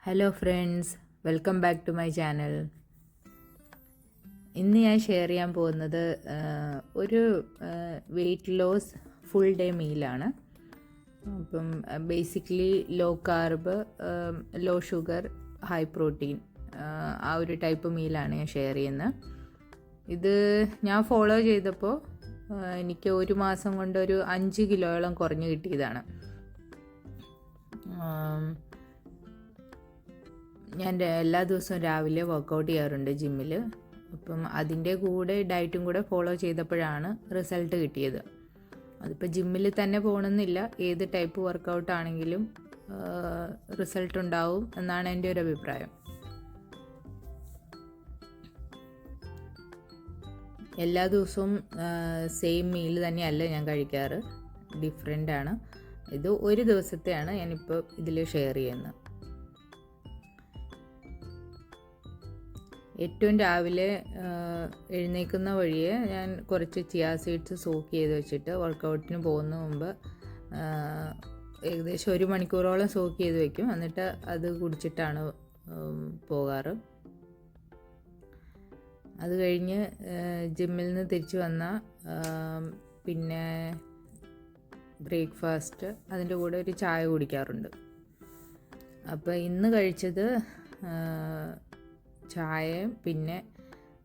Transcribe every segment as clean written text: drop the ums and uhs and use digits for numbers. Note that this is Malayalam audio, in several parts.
Hello friends, welcome back to my channel. ഇന്ന് ഞാൻ ഷെയർ ചെയ്യാൻ പോകുന്നത് ഒരു വെയ്റ്റ് ലോസ് ഫുൾ ഡേ മീലാണ്. അപ്പം basically low carb, low sugar, high protein, ആ ഒരു ടൈപ്പ് മീലാണ് ഞാൻ ഷെയർ ചെയ്യുന്നത്. ഇത് ഞാൻ ഫോളോ ചെയ്തപ്പോൾ എനിക്ക് ഒരു മാസം കൊണ്ട് ഒരു 5 കിലോയോളം കുറഞ്ഞു കിട്ടിയതാണ്. ഞാൻ എല്ലാ ദിവസവും രാവിലെ വർക്കൗട്ട് ചെയ്യാറുണ്ട് ജിമ്മിൽ. അപ്പം അതിൻ്റെ കൂടെ ഡയറ്റും കൂടെ ഫോളോ ചെയ്തപ്പോഴാണ് റിസൾട്ട് കിട്ടിയത്. അതിപ്പോൾ ജിമ്മിൽ തന്നെ പോകണമെന്നില്ല, ഏത് ടൈപ്പ് വർക്കൗട്ട് ആണെങ്കിലും റിസൾട്ട് ഉണ്ടാവും എന്നാണ് എൻ്റെ ഒരു അഭിപ്രായം. എല്ലാ ദിവസവും സെയിം മീൽ തന്നെയല്ല ഞാൻ കഴിക്കാറ്, ഡിഫറെൻ്റ് ആണ്. ഇത് ഒരു ദിവസത്തെയാണ് ഞാനിപ്പോൾ ഇതിൽ ഷെയർ ചെയ്യുന്നത്. ഏറ്റവും രാവിലെ എഴുന്നേൽക്കുന്ന വഴിയെ ഞാൻ കുറച്ച് ചിയാ സീഡ്സ് സോക്ക് ചെയ്ത് വെച്ചിട്ട് വർക്കൗട്ടിന് പോകുന്ന മുമ്പ് ഏകദേശം 1 മണിക്കൂറോളം സോക്ക് ചെയ്ത് വെക്കും. എന്നിട്ട് അത് കുടിച്ചിട്ടാണ് പോകാറ്. അത് കഴിഞ്ഞ് ജിമ്മിൽ നിന്ന് തിരിച്ചു വന്ന പിന്നെ ബ്രേക്ക്ഫാസ്റ്റ്, അതിൻ്റെ കൂടെ ഒരു ചായ കുടിക്കാറുണ്ട്. അപ്പോൾ ഇന്ന് കഴിച്ചത് ചായയും പിന്നെ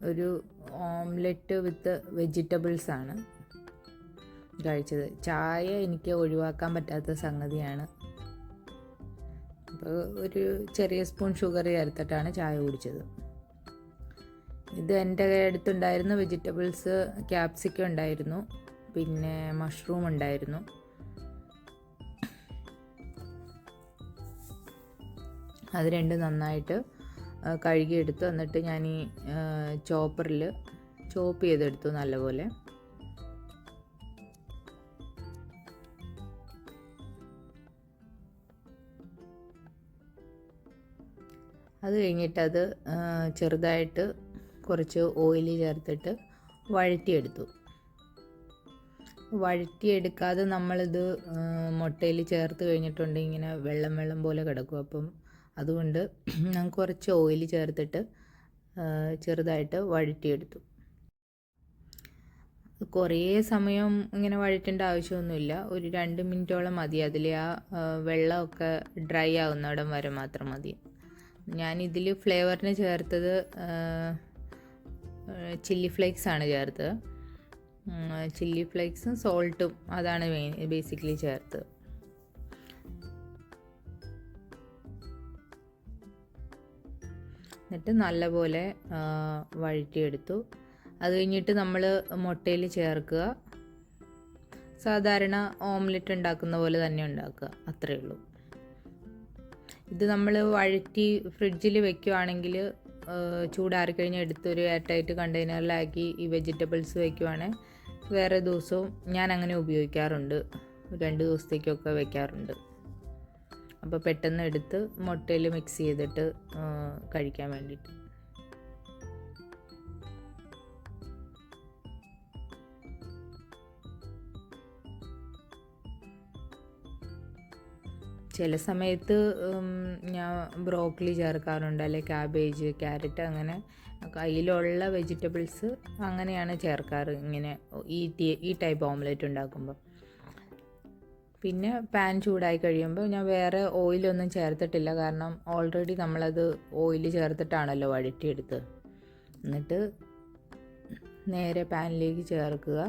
ഒരു ഓംലെറ്റ് വിത്ത് വെജിറ്റബിൾസാണ് കഴിച്ചത്. ചായ എനിക്ക് ഒഴിവാക്കാൻ പറ്റാത്ത സംഗതിയാണ്. അപ്പോൾ ഒരു ചെറിയ സ്പൂൺ ഷുഗർ ചേർത്തിട്ടാണ് ചായ കുടിച്ചത്. ഇത് എൻ്റെ അടുത്തുണ്ടായിരുന്ന വെജിറ്റബിൾസ് ക്യാപ്സിക്കം ഉണ്ടായിരുന്നു, പിന്നെ മഷ്റൂം ഉണ്ടായിരുന്നു. അത് രണ്ടും നന്നായിട്ട് കഴുകിയെടുത്തു. എന്നിട്ട് ഞാൻ ഈ ചോപ്പറിൽ ചോപ്പ് ചെയ്തെടുത്തു നല്ലപോലെ. അത് കഴിഞ്ഞിട്ട് അത് ചെറുതായിട്ട് കുറച്ച് ഓയിൽ ചേർത്തിട്ട് വഴറ്റിയെടുത്തു. വഴറ്റിയെടുക്കാതെ നമ്മളിത് മുട്ടയിൽ ചേർത്ത് കഴിഞ്ഞിട്ടുണ്ടെങ്കിൽ ഇങ്ങനെ വെള്ളം പോലെ കിടക്കും. അപ്പം അതുകൊണ്ട് ഞാൻ കുറച്ച് ഓയിൽ ചേർത്തിട്ട് ചെറുതായിട്ട് വഴറ്റിയെടുത്തു. കുറേ സമയം ഇങ്ങനെ വഴറ്റേണ്ട ആവശ്യമൊന്നുമില്ല, ഒരു 2 മിനിറ്റോളം മതി. അതിൽ ആ വെള്ളമൊക്കെ ഡ്രൈ ആവുന്നിടം വരെ മാത്രം മതി. ഞാനിതിൽ ഫ്ലേവറിന് ചേർത്തത് ചില്ലി ഫ്ലേക്സ് ആണ് ചേർത്തത്. ചില്ലി ഫ്ലേക്സും സോൾട്ടും അതാണ് ബേസിക്കലി ചേർത്തത്. എന്നിട്ട് നല്ലപോലെ വഴറ്റിയെടുത്തു. അത് കഴിഞ്ഞിട്ട് നമ്മൾ മുട്ടയിൽ ചേർക്കുക. സാധാരണ ഓംലെറ്റ് ഉണ്ടാക്കുന്ന പോലെ തന്നെ ഉണ്ടാക്കുക, അത്രയേ ഉള്ളൂ. ഇത് നമ്മൾ വഴറ്റി ഫ്രിഡ്ജിൽ വെക്കുകയാണെങ്കിൽ ചൂടാറിക്കഴിഞ്ഞ് എടുത്തൊരു എയർ ടൈറ്റ് കണ്ടെയ്നറിലാക്കി ഈ വെജിറ്റബിൾസ് വയ്ക്കുവാണെങ്കിൽ വേറെ ദിവസവും ഞാൻ അങ്ങനെ ഉപയോഗിക്കാറുണ്ട്. 2 ദിവസത്തേക്കൊക്കെ വയ്ക്കാറുണ്ട്. അപ്പോൾ പെട്ടെന്ന് എടുത്ത് മുട്ടയിൽ മിക്സ് ചെയ്തിട്ട് കഴിക്കാൻ വേണ്ടിയിട്ട്. ചില സമയത്ത് ഞാൻ ബ്രോക്കലി ചേർക്കാറുണ്ട്, അല്ലെങ്കിൽ ക്യാബേജ്, ക്യാരറ്റ്, അങ്ങനെ കയ്യിലുള്ള വെജിറ്റബിൾസ് അങ്ങനെയാണ് ചേർക്കാറ് ഇങ്ങനെ ഈ ടൈപ്പ് ഓംലെറ്റ് ഉണ്ടാക്കുമ്പോൾ. പിന്നെ പാൻ ചൂടായി കഴിയുമ്പോൾ ഞാൻ വേറെ ഓയിലൊന്നും ചേർത്തിട്ടില്ല, കാരണം ഓൾറെഡി നമ്മളത് ഓയിൽ ചേർത്തിട്ടാണല്ലോ വഴറ്റിയെടുത്തത്. എന്നിട്ട് നേരെ പാനിലേക്ക് ചേർക്കുക.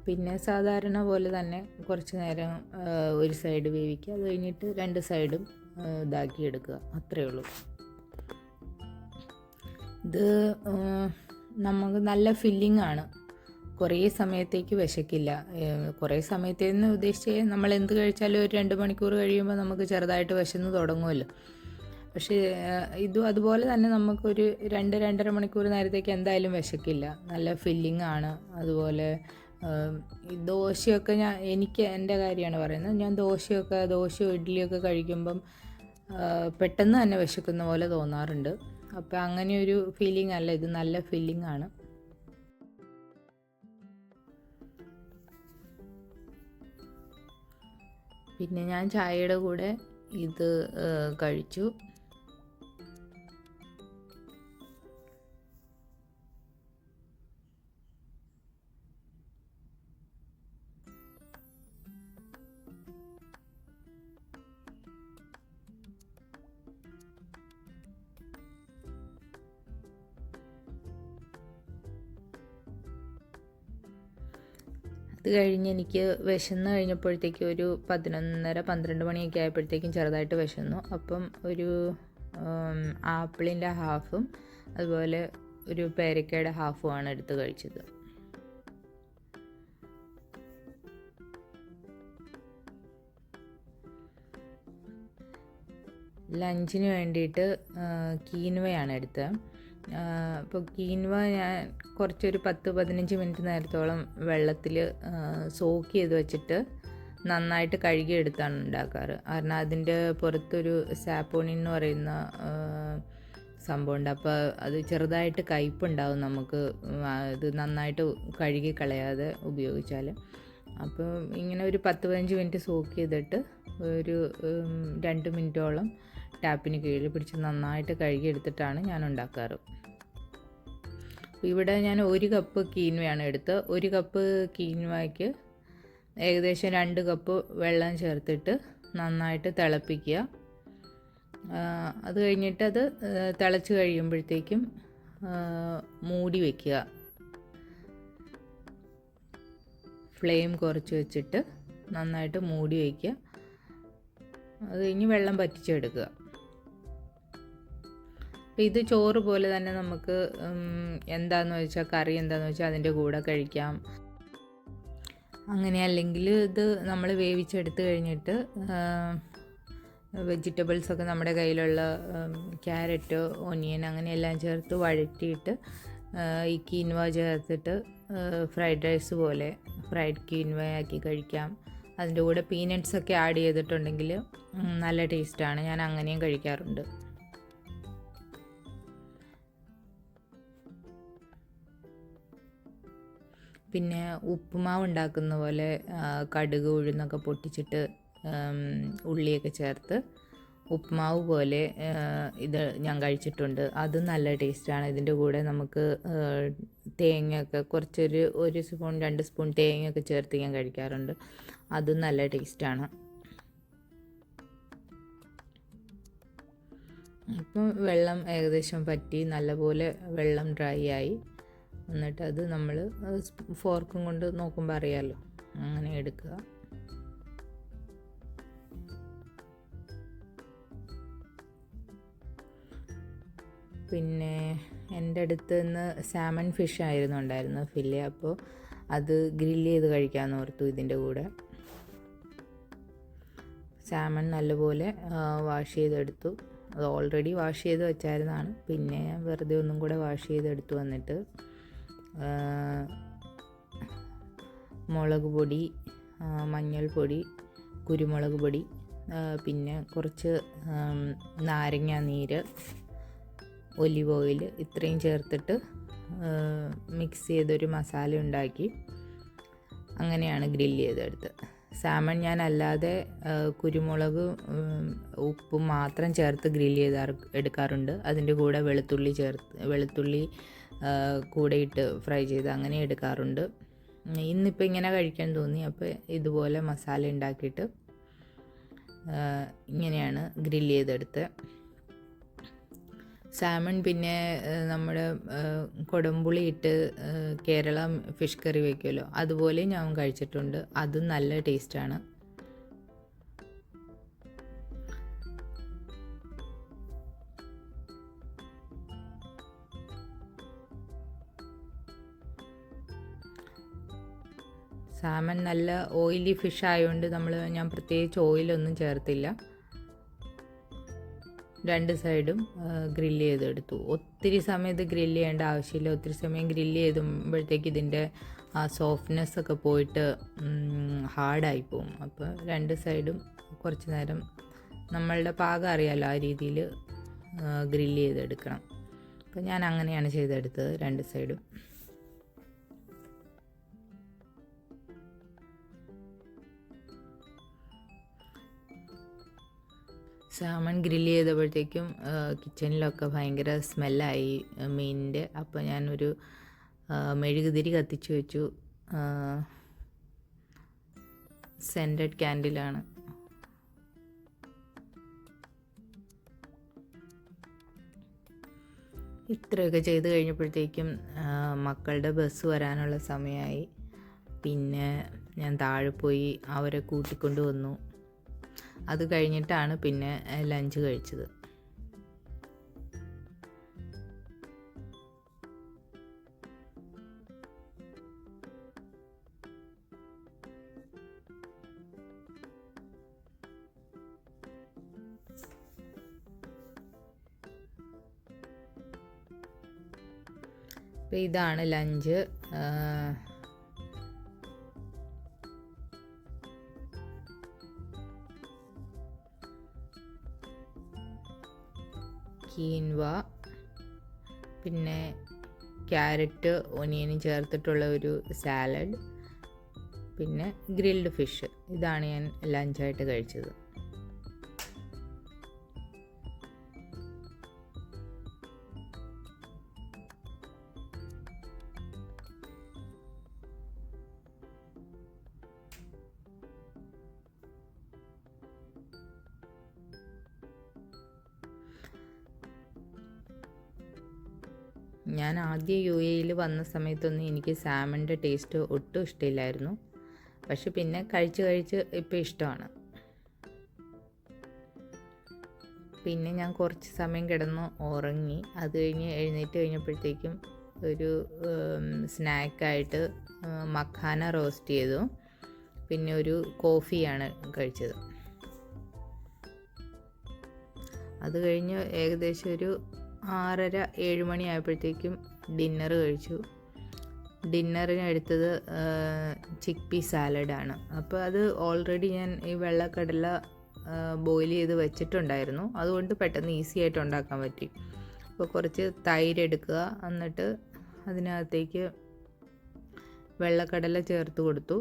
പിന്നെ സാധാരണ പോലെ തന്നെ കുറച്ച് നേരം ഒരു സൈഡ് വേവിക്കുക. അത് കഴിഞ്ഞിട്ട് 2 സൈഡും ഇതാക്കി എടുക്കുക, അത്രയേ ഉള്ളൂ. ഇത് നമുക്ക് നല്ല ഫില്ലിംഗ് ആണ്, കുറേ സമയത്തേക്ക് വിശക്കില്ല. കുറേ സമയത്തേന്ന് ഉദ്ദേശിച്ച് നമ്മൾ എന്ത് കഴിച്ചാലും ഒരു 2 മണിക്കൂർ കഴിയുമ്പോൾ നമുക്ക് ചെറുതായിട്ട് വിശന്ന് തുടങ്ങുമല്ലോ. പക്ഷേ ഇതും അതുപോലെ തന്നെ നമുക്കൊരു 2-2.5 മണിക്കൂർ നേരത്തേക്ക് എന്തായാലും വിശക്കില്ല. നല്ല ഫില്ലിംഗ് ആണ്. അതുപോലെ ദോശയൊക്കെ എനിക്ക് എൻ്റെ കാര്യമാണ് പറയുന്നത്. ഞാൻ ദോശയോ ഇഡ്ഡലിയൊക്കെ കഴിക്കുമ്പം പെട്ടെന്ന് തന്നെ വിശക്കുന്ന പോലെ തോന്നാറുണ്ട്. അപ്പോൾ അങ്ങനെയൊരു ഫീലിംഗ് അല്ല ഇത്, നല്ല ഫില്ലിംഗ് ആണ്. പിന്നെ ഞാൻ ചായയുടെ കൂടെ ഇത് കഴിച്ചു. അത് കഴിഞ്ഞ് എനിക്ക് വിശന്ന് കഴിഞ്ഞപ്പോഴത്തേക്കും ഒരു 11:30-12 മണിയൊക്കെ ആയപ്പോഴത്തേക്കും ചെറുതായിട്ട് വിശന്നു. അപ്പം ഒരു ആപ്പിളിൻ്റെ ഹാഫും അതുപോലെ ഒരു പേരക്കയുടെ ഹാഫുമാണ് എടുത്ത് കഴിച്ചത്. ലഞ്ചിന് വേണ്ടിയിട്ട് കീൻവയാണ് എടുത്തത്. അപ്പോൾ കീൻവ ഞാൻ കുറച്ചൊരു 10-15 മിനിറ്റ് നേരത്തോളം വെള്ളത്തിൽ സോക്ക് ചെയ്ത് വെച്ചിട്ട് നന്നായിട്ട് കഴുകിയെടുത്താണ് ഉണ്ടാക്കാറ്. കാരണം അതിൻ്റെ പുറത്തൊരു സാപ്പോണിൻ എന്ന് പറയുന്ന സംഭവമുണ്ട്. അപ്പോൾ അത് ചെറുതായിട്ട് കയ്പുണ്ടാവും നമുക്ക് ഇത് നന്നായിട്ട് കഴുകി കളയാതെ ഉപയോഗിച്ചാൽ. അപ്പോൾ ഇങ്ങനെ ഒരു 10-15 മിനിറ്റ് സോക്ക് ചെയ്തിട്ട് ഒരു 2 മിനിറ്റോളം ടാപ്പിന് കീഴിൽ പിടിച്ച് നന്നായിട്ട് കഴുകിയെടുത്തിട്ടാണ് ഞാൻ ഉണ്ടാക്കാറ്. ഇവിടെ ഞാൻ 1 കപ്പ് കീൻവയാണ് എടുത്തത്. 1 കപ്പ് കീൻവയ്ക്ക് ഏകദേശം 2 കപ്പ് വെള്ളം ചേർത്തിട്ട് നന്നായിട്ട് തിളപ്പിക്കുക. അത് കഴിഞ്ഞിട്ട് അത് തിളച്ച് കഴിയുമ്പോഴത്തേക്കും മൂടി വയ്ക്കുക. ഫ്ലെയിം കുറച്ച് വെച്ചിട്ട് നന്നായിട്ട് മൂടി വയ്ക്കുക. അത് കഴിഞ്ഞ് വെള്ളം പറ്റിച്ചെടുക്കുക. അപ്പോൾ ഇത് ചോറ് പോലെ തന്നെ നമുക്ക് എന്താണെന്ന് വെച്ചാൽ കറി എന്താണെന്ന് വെച്ചാൽ അതിൻ്റെ കൂടെ കഴിക്കാം. അങ്ങനെ അല്ലെങ്കിൽ ഇത് നമ്മൾ വേവിച്ചെടുത്ത് കഴിഞ്ഞിട്ട് വെജിറ്റബിൾസൊക്കെ നമ്മുടെ കയ്യിലുള്ള ക്യാരറ്റ്, ഓനിയൻ അങ്ങനെയെല്ലാം ചേർത്ത് വഴറ്റിയിട്ട് ഈ കീൻവ ചേർത്തിട്ട് ഫ്രൈഡ് റൈസ് പോലെ ഫ്രൈഡ് കീൻവ ആക്കി കഴിക്കാം. അതിൻ്റെ കൂടെ പീനട്ട്സൊക്കെ ആഡ് ചെയ്തിട്ടുണ്ടെങ്കിൽ നല്ല ടേസ്റ്റാണ്. ഞാൻ അങ്ങനെയും കഴിക്കാറുണ്ട്. പിന്നെ ഉപ്പുമാവ് ഉണ്ടാക്കുന്ന പോലെ കടുക് ഉഴുന്നൊക്കെ പൊട്ടിച്ചിട്ട് ഉള്ളിയൊക്കെ ചേർത്ത് ഉപ്പുമാവ് പോലെ ഇത് ഞാൻ കഴിച്ചിട്ടുണ്ട്. അതും നല്ല ടേസ്റ്റാണ്. ഇതിൻ്റെ കൂടെ നമുക്ക് തേങ്ങയൊക്കെ ഒരു സ്പൂൺ 2 സ്പൂൺ തേങ്ങയൊക്കെ ചേർത്ത് ഞാൻ കഴിക്കാറുണ്ട്. അതും നല്ല ടേസ്റ്റാണ്. ഇപ്പം വെള്ളം ഏകദേശം പറ്റി നല്ലപോലെ വെള്ളം ഡ്രൈ ആയി. എന്നിട്ട് അത് നമ്മൾ ഫോർക്കും കൊണ്ട് നോക്കുമ്പോൾ അറിയാമല്ലോ, അങ്ങനെ എടുക്കുക. പിന്നെ എൻ്റെ അടുത്ത് നിന്ന് സാമൺ ഫിഷ് ആയിരുന്നു ഉണ്ടായിരുന്നു ഫില്ലേ. അപ്പോൾ അത് ഗ്രില്ല് ചെയ്ത് കഴിക്കാമെന്ന് ഓർത്തു ഇതിൻ്റെ കൂടെ. സാമൺ നല്ലപോലെ വാഷ് ചെയ്തെടുത്തു. അത് ഓൾറെഡി വാഷ് ചെയ്ത് വെച്ചായിരുന്നതാണ്. പിന്നെ ഞാൻ വെറുതെ ഒന്നും കൂടെ വാഷ് ചെയ്തെടുത്തു. വന്നിട്ട് മുളക് പൊടി, മഞ്ഞൾപ്പൊടി, കുരുമുളക് പൊടി, പിന്നെ കുറച്ച് നാരങ്ങ നീര്, ഒലിവ് ഓയിൽ ഇത്രയും ചേർത്തിട്ട് മിക്സ് ചെയ്തൊരു മസാല ഉണ്ടാക്കി അങ്ങനെയാണ് ഗ്രില്ല് ചെയ്തെടുത്ത്. സാമൺ ഞാൻ അല്ലാതെ കുരുമുളക് ഉപ്പും മാത്രം ചേർത്ത് ഗ്രില്ല് എടുക്കാറുണ്ട്. അതിൻ്റെ കൂടെ വെളുത്തുള്ളി കൂടെ ഇട്ട് ഫ്രൈ ചെയ്ത് അങ്ങനെ എടുക്കാറുണ്ട്. ഇന്നിപ്പോൾ ഇങ്ങനെ കഴിക്കാൻ തോന്നി. അപ്പോൾ ഇതുപോലെ മസാല ഉണ്ടാക്കിയിട്ട് ഇങ്ങനെയാണ് ഗ്രില്ല് ചെയ്തെടുത്ത്. സാമൺ പിന്നെ നമ്മുടെ കൊടംപുളി ഇട്ട് കേരള ഫിഷ് കറി വയ്ക്കുമല്ലോ, അതുപോലെ ഞാൻ കഴിച്ചിട്ടുണ്ട്. അതും നല്ല ടേസ്റ്റാണ്. സാമൺ നല്ല ഓയിലി ഫിഷ് ആയതുകൊണ്ട് ഞാൻ പ്രത്യേകിച്ച് ഓയിലൊന്നും ചേർത്തില്ല. 2 സൈഡും ഗ്രില്ല് ചെയ്തെടുത്തു. ഒത്തിരി സമയം ഇത് ഗ്രില്ല് ചെയ്യേണ്ട ആവശ്യമില്ല. ഒത്തിരി സമയം ഗ്രില്ല് ചെയ്തുമ്പോഴത്തേക്ക് ഇതിൻ്റെ ആ സോഫ്റ്റ്നെസ്സൊക്കെ പോയിട്ട് ഹാർഡായി പോകും. അപ്പോൾ 2 സൈഡും കുറച്ച് നേരം നമ്മളുടെ പാകം അറിയാമല്ലോ, ആ രീതിയിൽ ഗ്രില്ല് ചെയ്തെടുക്കണം. അപ്പോൾ ഞാൻ അങ്ങനെയാണ് ചെയ്തെടുത്തത് 2 സൈഡും. സാമൺ ഗ്രില്ല് ചെയ്തപ്പോഴത്തേക്കും കിച്ചണിലൊക്കെ ഭയങ്കര സ്മെല്ലായി മീനിൻ്റെ. അപ്പോൾ ഞാനൊരു മെഴുകുതിരി കത്തിച്ച് വെച്ചു. സെൻറ്റഡ് ക്യാൻഡിലാണ്. ഇത്രയൊക്കെ ചെയ്ത് കഴിഞ്ഞപ്പോഴത്തേക്കും മക്കളുടെ ബസ് വരാനുള്ള സമയമായി. പിന്നെ ഞാൻ താഴെ പോയി അവരെ കൂട്ടിക്കൊണ്ട് വന്നു. അത് കഴിഞ്ഞിട്ടാണ് പിന്നെ ലഞ്ച് കഴിച്ചത്. അപ്പോൾ ഇതാണ് ലഞ്ച്. കീൻവ, പിന്നെ ക്യാരറ്റ് ഒനിയനും ചേർത്തിട്ടുള്ള ഒരു സാലഡ്, പിന്നെ ഗ്രിൽഡ് ഫിഷ്. ഇതാണ് ഞാൻ ലഞ്ചായിട്ട് കഴിച്ചത്. ഞാൻ ആദ്യം UAE വന്ന സമയത്തൊന്നും എനിക്ക് സാമണിൻ്റെ ടേസ്റ്റ് ഒട്ടും ഇഷ്ടമില്ലായിരുന്നു. പക്ഷെ പിന്നെ കഴിച്ച് ഇപ്പോൾ ഇഷ്ടമാണ്. പിന്നെ ഞാൻ കുറച്ച് സമയം കിടന്ന് ഉറങ്ങി. അത് കഴിഞ്ഞ് എഴുന്നേറ്റ് കഴിഞ്ഞപ്പോഴത്തേക്കും ഒരു സ്നാക്കായിട്ട് മഖാന റോസ്റ്റ് ചെയ്തു. പിന്നെ ഒരു കോഫിയാണ് കഴിച്ചത്. അത് കഴിഞ്ഞ് ഏകദേശം ഒരു 6:30-7 മണി ആയപ്പോഴത്തേക്കും ഡിന്നർ കഴിച്ചു. ഡിന്നറിന് എടുത്തത് ചിക്ക് പീ സാലഡാണ്. അപ്പോൾ അത് ഓൾറെഡി ഞാൻ ഈ വെള്ളക്കടല ബോയിൽ ചെയ്ത് വെച്ചിട്ടുണ്ടായിരുന്നു. അതുകൊണ്ട് പെട്ടെന്ന് ഈസി ആയിട്ട് ഉണ്ടാക്കാൻ പറ്റി. അപ്പോൾ കുറച്ച് തൈര് എടുക്കുക, എന്നിട്ട് അതിനകത്തേക്ക് വെള്ളക്കടല ചേർത്ത് കൊടുത്തു.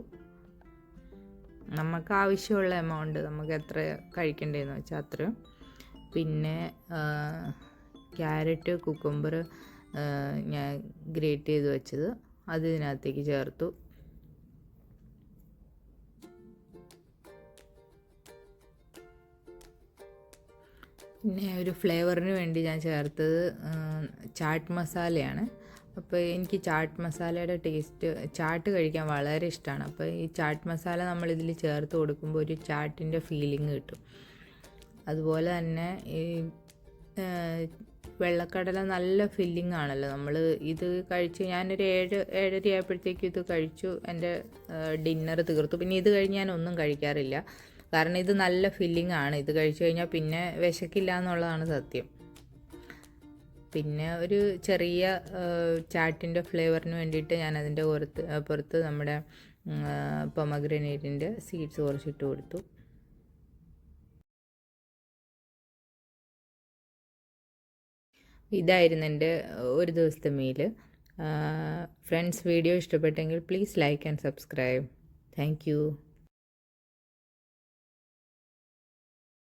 നമുക്ക് ആവശ്യമുള്ള എമൗണ്ട്, നമുക്ക് എത്ര കഴിക്കേണ്ടതെന്ന് വെച്ചാൽ അത്രയും. പിന്നെ ക്യാരറ്റ്, കുക്കുംബർ ഞാൻ ഗ്രേറ്റ് ചെയ്ത് വെച്ചത് അത് ഇതിനകത്തേക്ക് ചേർത്തു. പിന്നെ ഒരു ഫ്ലേവറിന് വേണ്ടി ഞാൻ ചേർത്തത് ചാട്ട് മസാലയാണ്. അപ്പോൾ എനിക്ക് ചാട്ട് മസാലയുടെ ടേസ്റ്റ്, ചാട്ട് കഴിക്കാൻ വളരെ ഇഷ്ടമാണ്. അപ്പോൾ ഈ ചാട്ട് മസാല നമ്മളിതിൽ ചേർത്ത് കൊടുക്കുമ്പോൾ ഒരു ചാട്ടിൻ്റെ ഫീലിംഗ് കിട്ടും. അതുപോലെ തന്നെ ഈ വെള്ളക്കടല നല്ല ഫില്ലിംഗ് ആണല്ലോ. നമ്മൾ ഇത് കഴിച്ച് ഞാനൊരു 7-7:30 ആയപ്പോഴത്തേക്കും ഇത് കഴിച്ചു. എൻ്റെ ഡിന്നർ തീർത്തു. പിന്നെ ഇത് കഴിഞ്ഞ് ഞാൻ ഒന്നും കഴിക്കാറില്ല. കാരണം ഇത് നല്ല ഫില്ലിംഗ് ആണ്. ഇത് കഴിച്ചു കഴിഞ്ഞാൽ പിന്നെ വിശക്കില്ല എന്നുള്ളതാണ് സത്യം. പിന്നെ ഒരു ചെറിയ ചാട്ടിൻ്റെ ഫ്ലേവറിന് വേണ്ടിയിട്ട് ഞാൻ അതിൻ്റെ പുറത്ത് നമ്മുടെ പൊമഗ്രനേറ്റിൻ്റെ സീഡ്സ് കുറച്ചിട്ട് കൊടുത്തു. ഇതായിരുന്നു എൻ്റെ ഒരു ദിവസത്തെ മീൽ. ഫ്രണ്ട്സ്, വീഡിയോ ഇഷ്ടപ്പെട്ടെങ്കിൽ please like and subscribe. Thank you.